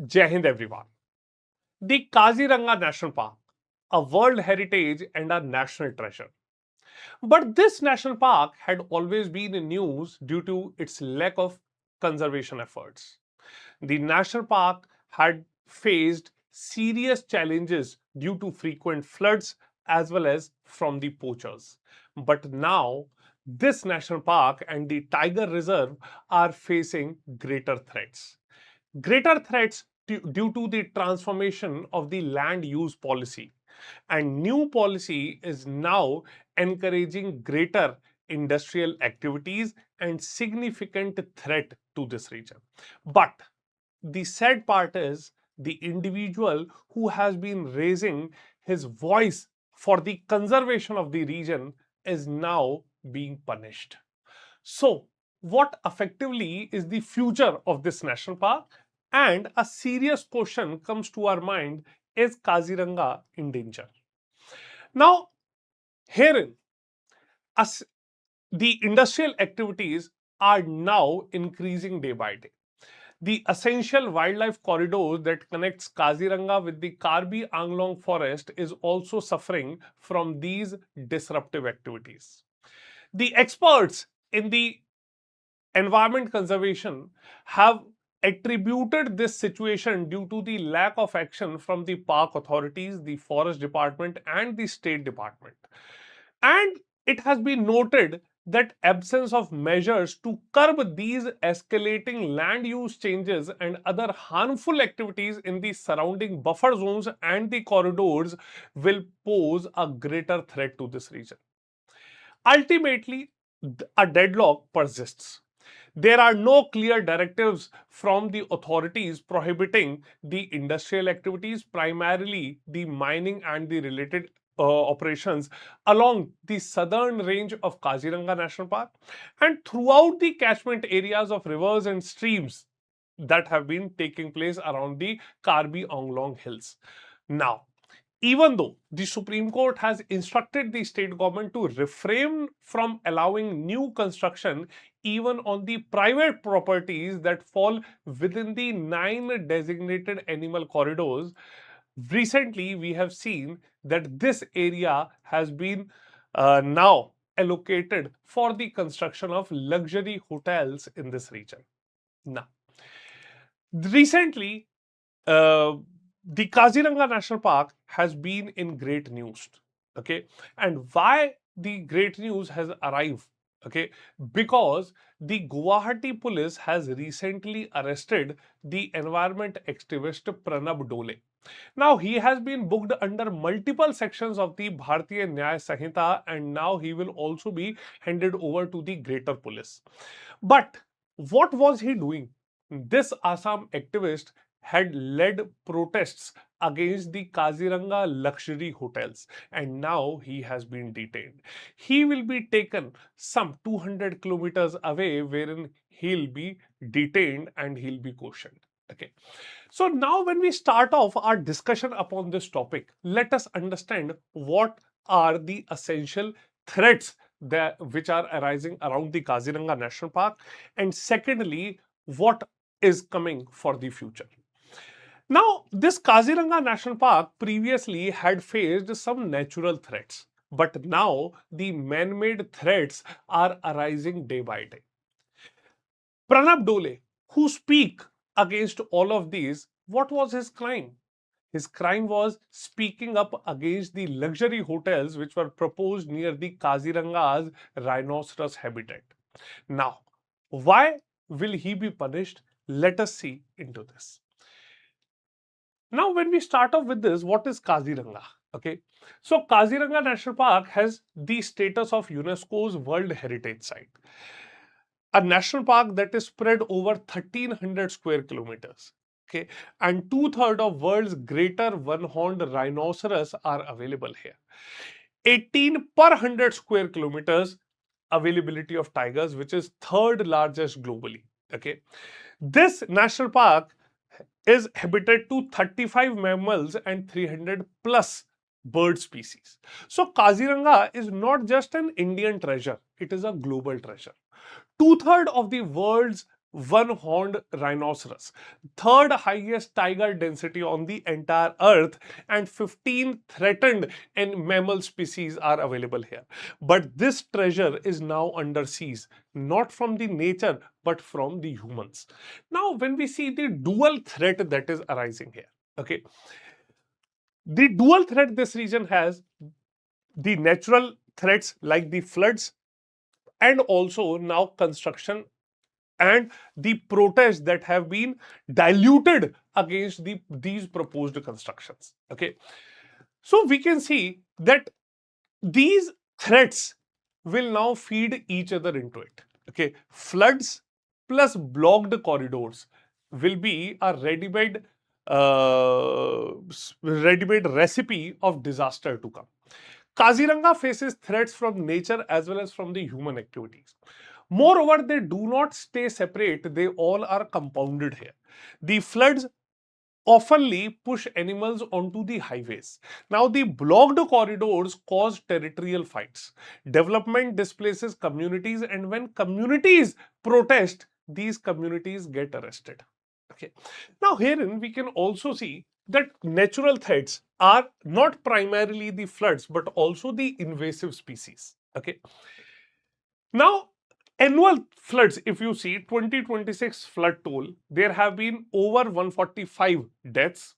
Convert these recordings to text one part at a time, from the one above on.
Jai Hind everyone. The Kaziranga National Park, a World Heritage and a national treasure. But this national park had always been in news due to its lack of conservation efforts. The national park had faced serious challenges due to frequent floods as well as from the poachers. But now, this national park and the tiger reserve are facing greater threats. Greater threats due to the transformation of the land use policy, and new policy is now encouraging greater industrial activities and significant threat to this region. But the sad part is the individual who has been raising his voice for the conservation of the region is now being punished. So, what effectively is the future of this national park? And a serious question comes to our mind: is Kaziranga in danger? Now, herein, as the industrial activities are now increasing day by day. The essential wildlife corridor that connects Kaziranga with the Karbi Anglong forest is also suffering from these disruptive activities. The experts in the environment conservation have attributed this situation due to the lack of action from the park authorities, the forest department, and the state department. And it has been noted that absence of measures to curb these escalating land use changes and other harmful activities in the surrounding buffer zones and the corridors will pose a greater threat to this region. Ultimately, a deadlock persists. There are no clear directives from the authorities prohibiting the industrial activities, primarily the mining and the related operations along the southern range of Kaziranga National Park and throughout the catchment areas of rivers and streams that have been taking place around the Karbi Anglong Hills. Now, even though the Supreme Court has instructed the state government to refrain from allowing new construction even on the private properties that fall within the 9 designated animal corridors, recently we have seen that this area has been now allocated for the construction of luxury hotels in this region. Now, recently, the Kaziranga National Park has been in great news. Okay, and why the great news has arrived? Okay, because the Guwahati police has recently arrested the environment activist Pranab Dole. Now he has been booked under multiple sections of the Bharatiya Nyaya Sanhita, and now he will also be handed over to the greater police. But what was he doing? This Assam activist had led protests against the Kaziranga luxury hotels, and now he has been detained. He will be taken some 200 kilometers away, wherein he'll be detained and he'll be questioned. Okay. So now when we start off our discussion upon this topic, let us understand what are the essential threats that which are arising around the Kaziranga National Park, and secondly, what is coming for the future. Now, this Kaziranga National Park previously had faced some natural threats, but now the man-made threats are arising day by day. Pranab Dole, who speak against all of these, what was his crime? His crime was speaking up against the luxury hotels which were proposed near the Kaziranga's rhinoceros habitat. Now, why will he be punished? Let us see into this. Now, when we start off with this, what is Kaziranga? Okay, so Kaziranga National Park has the status of UNESCO's World Heritage Site, a national park that is spread over 1300 square kilometers. Okay, and two-thirds of world's greater one-horned rhinoceros are available here. 18 per 100 square kilometers availability of tigers, which is third largest globally. Okay, this national park is habitat to 35 mammals and 300 plus bird species. So Kaziranga is not just an Indian treasure, it is a global treasure. Two-thirds of the world's one-horned rhinoceros, third highest tiger density on the entire earth, and 15 threatened and mammal species are available here. But this treasure is now under siege, not from the nature but from the humans. Now, when we see the dual threat that is arising here, okay, the dual threat this region has, the natural threats like the floods, and also now construction and the protests that have been diluted against these proposed constructions. Okay, so we can see that these threats will now feed each other into it. Okay, floods plus blocked corridors will be a ready-made recipe of disaster to come. Kaziranga faces threats from nature as well as from the human activities. Moreover, they do not stay separate, they all are compounded here. The floods oftenly push animals onto the highways. Now, the blocked corridors cause territorial fights. Development displaces communities, and when communities protest, these communities get arrested. Okay. Now, herein we can also see that natural threats are not primarily the floods but also the invasive species. Okay. Now, annual floods, if you see 2026 flood toll, there have been over 145 deaths.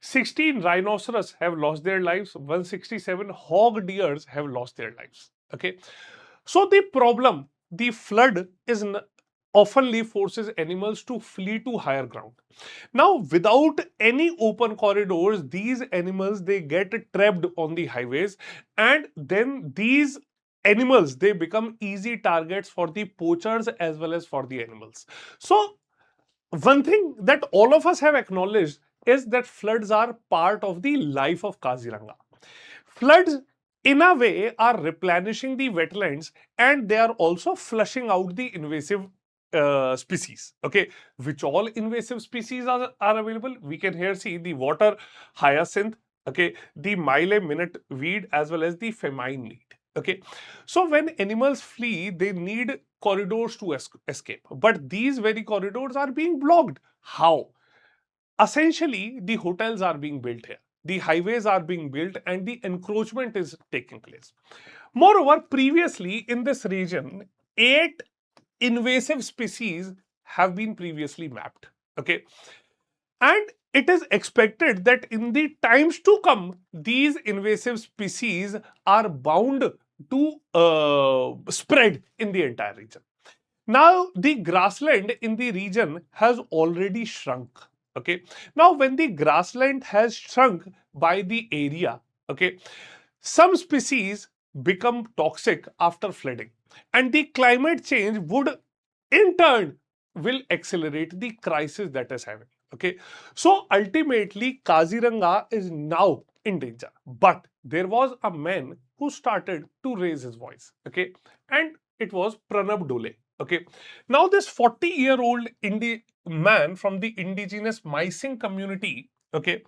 16 rhinoceros have lost their lives, 167 hog deers have lost their lives. Okay. So the problem, the flood is oftenly forces animals to flee to higher ground. Now, without any open corridors, these animals they get trapped on the highways, and then these animals they become easy targets for the poachers as well as for the animals. So, one thing that all of us have acknowledged is that floods are part of the life of Kaziranga. Floods, in a way, are replenishing the wetlands and they are also flushing out the invasive species. Okay, which all invasive species are available? We can here see the water hyacinth, okay, the mile minute weed as well as the famine weed. Okay, so when animals flee, they need corridors to escape, but these very corridors are being blocked. How? Essentially, the hotels are being built here, the highways are being built, and the encroachment is taking place. Moreover, previously in this region, 8 invasive species have been previously mapped. Okay, and it is expected that in the times to come, these invasive species are bound to spread in the entire region. Now, the grassland in the region has already shrunk. Okay. Now, when the grassland has shrunk by the area, okay, some species become toxic after flooding, and the climate change would, in turn, will accelerate the crisis that is having. Okay. So ultimately, Kaziranga is now in danger. But there was a man who started to raise his voice. Okay. And it was Pranab Dole. Okay. Now, this 40-year-old man from the indigenous Mysing community, okay.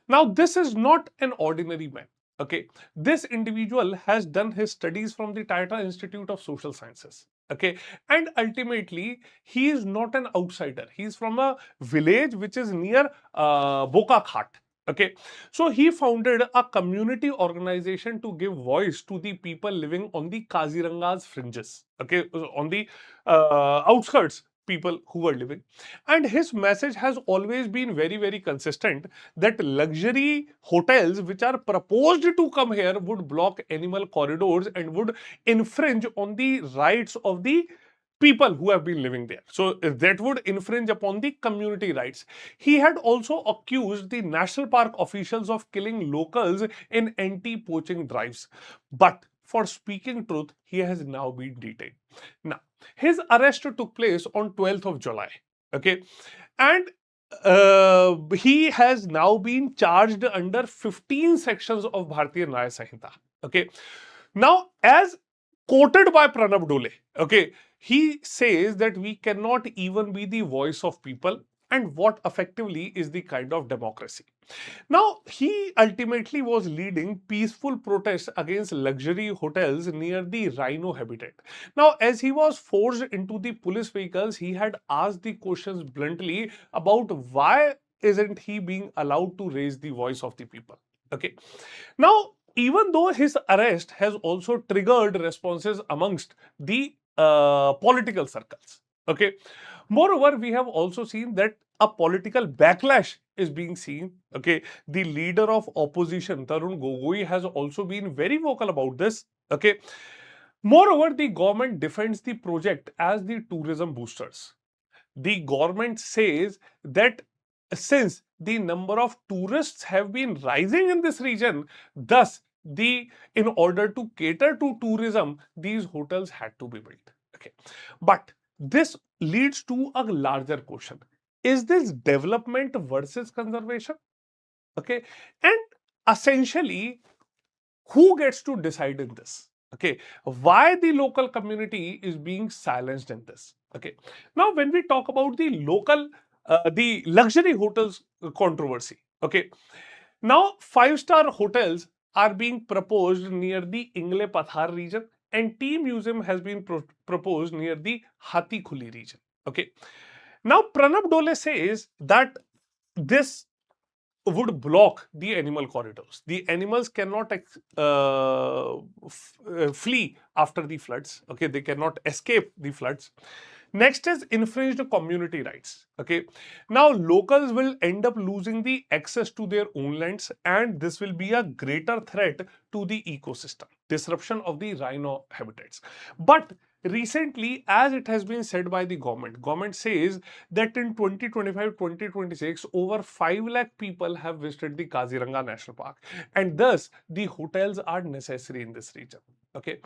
Now, this is not an ordinary man. Okay. This individual has done his studies from the Tata Institute of Social Sciences. Okay. And ultimately, he is not an outsider. He is from a village which is near Boka Khat. Okay, so he founded a community organization to give voice to the people living on the Kaziranga's fringes. Okay, on the outskirts, people who were living, and his message has always been very, very consistent that luxury hotels which are proposed to come here would block animal corridors and would infringe on the rights of the people who have been living there. So that would infringe upon the community rights. He had also accused the national park officials of killing locals in anti-poaching drives. But for speaking truth, he has now been detained. Now, his arrest took place on 12th of July. Okay. And he has now been charged under 15 sections of Bharatiya Nyaya Sanhita. Okay. Now, as quoted by Pranab Dole, okay, he says that we cannot even be the voice of people. and what effectively is the kind of democracy. Now, he ultimately was leading peaceful protests against luxury hotels near the rhino habitat. Now, as he was forced into the police vehicles, he had asked the questions bluntly about why isn't he being allowed to raise the voice of the people. Okay. Now, even though his arrest has also triggered responses amongst the political circles. Okay. Moreover, we have also seen that a political backlash is being seen. Okay, the leader of opposition, Tarun Gogoi, has also been very vocal about this. Okay, moreover, the government defends the project as the tourism boosters. The government says that since the number of tourists have been rising in this region, thus the in order to cater to tourism, these hotels had to be built. Okay, but this leads to a larger question: is this development versus conservation? Okay, and essentially, who gets to decide in this? Okay, why the local community is being silenced in this? Okay, now when we talk about the local the luxury hotels controversy, okay, now five-star hotels are being proposed near the Ingle Pathar region, and tea museum has been proposed near the Hathi Khuli region. Okay, now Pranab Dole says that this would block the animal corridors. The animals cannot flee after the floods. Okay, they cannot escape the floods. Next is infringed community rights. Okay, now locals will end up losing the access to their own lands, and this will be a greater threat to the ecosystem. Disruption of the rhino habitats. But recently, as it has been said by the government says that in 2025-2026, over 5 lakh people have visited the Kaziranga National Park, and thus the hotels are necessary in this region. Okay,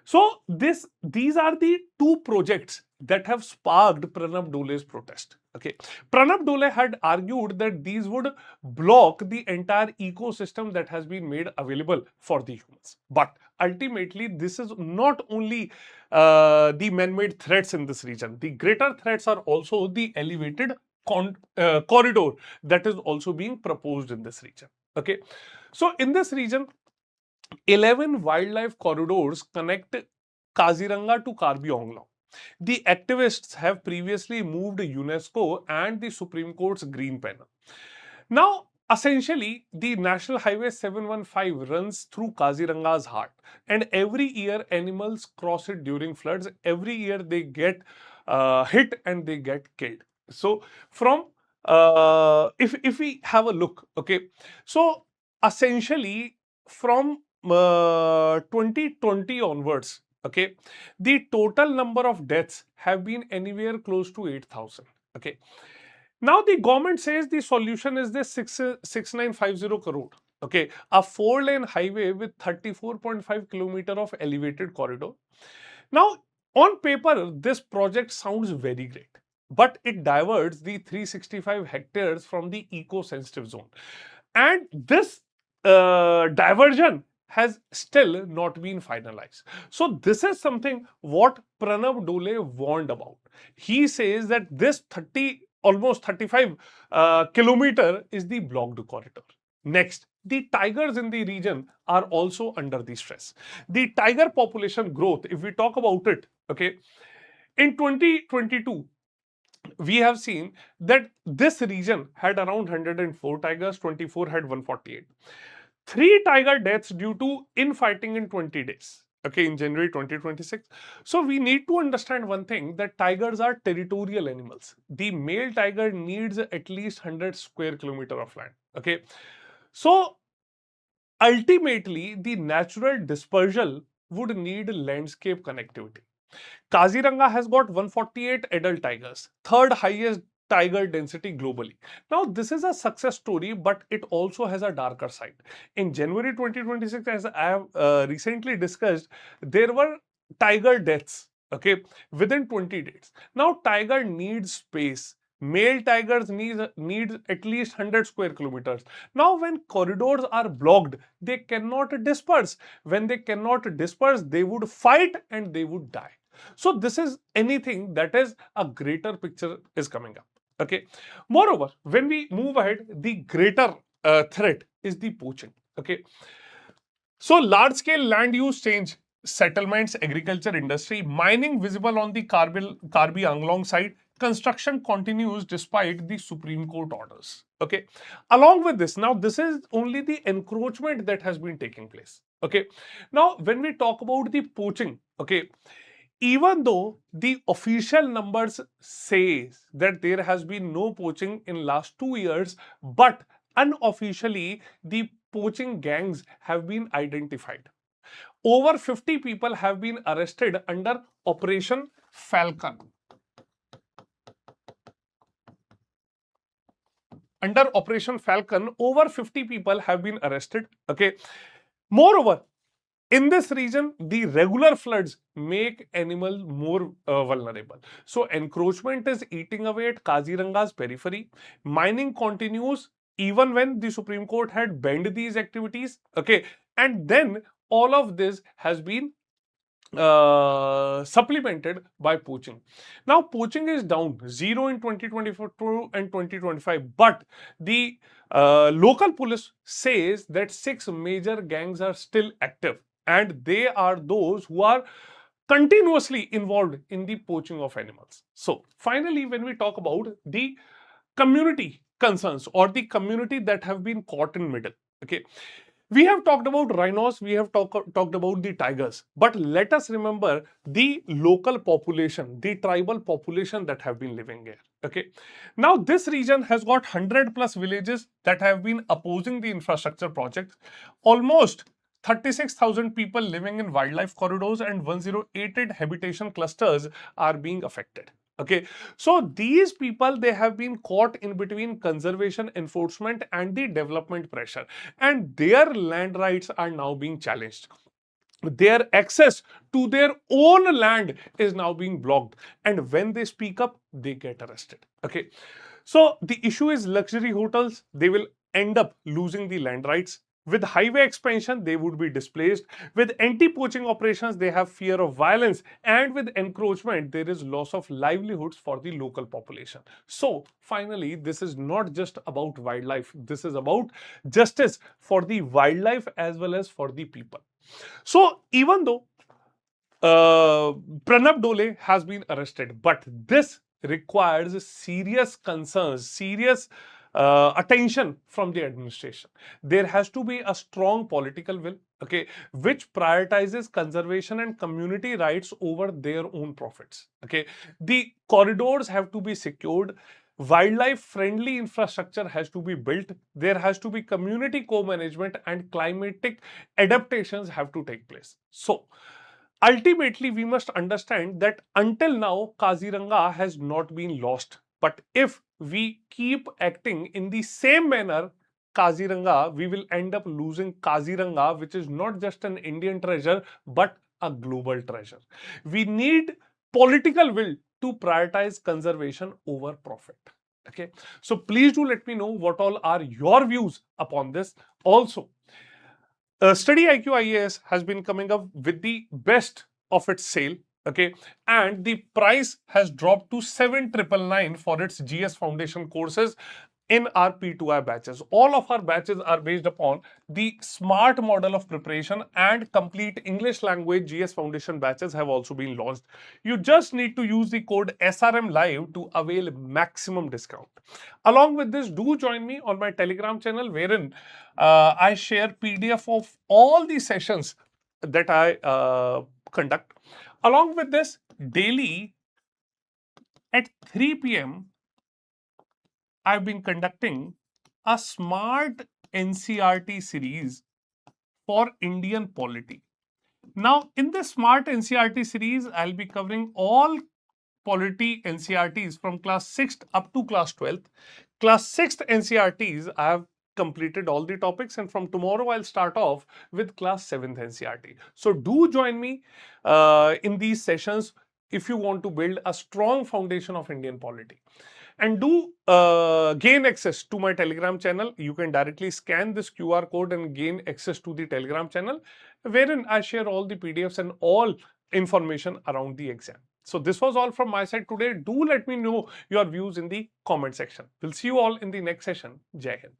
so these are the two projects that have sparked Pranab Dole's protest. Okay, Pranab Dole had argued that these would block the entire ecosystem that has been made available for the humans. But ultimately, this is not only the man-made threats in this region. The greater threats are also the elevated corridor that is also being proposed in this region. Okay, so in this region, 11 wildlife corridors connect Kaziranga to Karbi Anglong. The activists have previously moved UNESCO and the Supreme Court's green panel. Now, essentially, the National Highway 715 runs through Kaziranga's heart, and every year animals cross it during floods. Every year they get hit and they get killed. So, from if we have a look, okay, so essentially from 2020 onwards, okay, the total number of deaths have been anywhere close to 8,000. Okay, now the government says the solution is this 6950 crore. Okay, a 4-lane highway with 34.5 km of elevated corridor. Now, on paper, this project sounds very great, but it diverts the 365 hectares from the eco-sensitive zone. And this diversion has still not been finalized. So this is something what Pranav Dole warned about. He says that this almost 35 kilometer is the blocked corridor. Next, the tigers in the region are also under the stress. The tiger population growth, if we talk about it, okay, in 2022, we have seen that this region had around 104 tigers, 24 had 148. 3 tiger deaths due to infighting in 20 days. Okay, in January 2026. So we need to understand one thing, that tigers are territorial animals. The male tiger needs at least 100 square kilometer of land. Okay, so ultimately the natural dispersal would need landscape connectivity. Kaziranga has got 148 adult tigers, third highest tiger density globally. Now, this is a success story, but it also has a darker side. In January 2026, as I have recently discussed, there were tiger deaths, okay, within 20 days. Now, tiger needs space. Male tigers need at least 100 square kilometers. Now, when corridors are blocked, they cannot disperse. When they cannot disperse, they would fight and they would die. So this is anything that is a greater picture is coming up. Okay. Moreover, when we move ahead, the greater threat is the poaching. Okay. So large scale land use change, settlements, agriculture industry, mining visible on the Karbi Anglong side, construction continues despite the Supreme Court orders. Okay. Along with this, now this is only the encroachment that has been taking place. Okay. Now, when we talk about the poaching, okay, even though the official numbers says that there has been no poaching in last 2 years, but unofficially the poaching gangs have been identified. Over 50 people have been arrested under Operation Falcon. Under Operation Falcon, over 50 people have been arrested. Okay. Moreover, in this region, the regular floods make animals more vulnerable. So encroachment is eating away at Kaziranga's periphery. Mining continues even when the Supreme Court had banned these activities. Okay, and then all of this has been supplemented by poaching. Now, poaching is down zero in 2024 and 2025, but the local police says that 6 major gangs are still active, and they are those who are continuously involved in the poaching of animals. So, finally, when we talk about the community concerns or the community that have been caught in middle, okay, we have talked about rhinos, we have talked about the tigers, but let us remember the local population, the tribal population that have been living here. Okay. Now, this region has got 100 plus villages that have been opposing the infrastructure projects. Almost 36,000 people living in wildlife corridors and 108 habitation clusters are being affected. Okay, so these people, they have been caught in between conservation enforcement and the development pressure, and their land rights are now being challenged. Their access to their own land is now being blocked, and when they speak up, they get arrested. Okay, so the issue is luxury hotels, they will end up losing the land rights. With highway expansion, they would be displaced. With anti-poaching operations, they have fear of violence. And with encroachment, there is loss of livelihoods for the local population. So, finally, this is not just about wildlife. This is about justice for the wildlife as well as for the people. So, even though Pranab Dole has been arrested, but this requires serious concerns, serious attention from the administration. There has to be a strong political will, okay, which prioritizes conservation and community rights over their own profits. Okay, the corridors have to be secured. Wildlife friendly infrastructure has to be built. There has to be community co-management, and climatic adaptations have to take place. So, ultimately, we must understand that until now, Kaziranga has not been lost. But if we keep acting in the same manner, Kaziranga, we will end up losing Kaziranga, which is not just an Indian treasure, but a global treasure. We need political will to prioritize conservation over profit. Okay, so please do let me know what all are your views upon this. Also, StudyIQ IAS has been coming up with the best of its sale. Okay, and the price has dropped to 7,999 for its GS Foundation courses in our P2I batches. All of our batches are based upon the smart model of preparation, and complete English language GS Foundation batches have also been launched. You just need to use the code SRM Live to avail maximum discount. Along with this, do join me on my Telegram channel, wherein I share PDF of all the sessions that I conduct. Along with this, daily at 3 p.m., I've been conducting a smart NCRT series for Indian polity. Now, in the smart NCRT series, I'll be covering all polity NCRTs from class 6th up to class 12th. Class 6th NCRTs, I have completed all the topics, and from tomorrow I'll start off with class 7th NCRT. So do join me in these sessions if you want to build a strong foundation of Indian polity. And do gain access to my Telegram channel. You can directly scan this QR code and gain access to the Telegram channel, wherein I share all the PDFs and all information around the exam. So this was all from my side today. Do let me know your views in the comment section. We'll see you all in the next session. Jai Hind.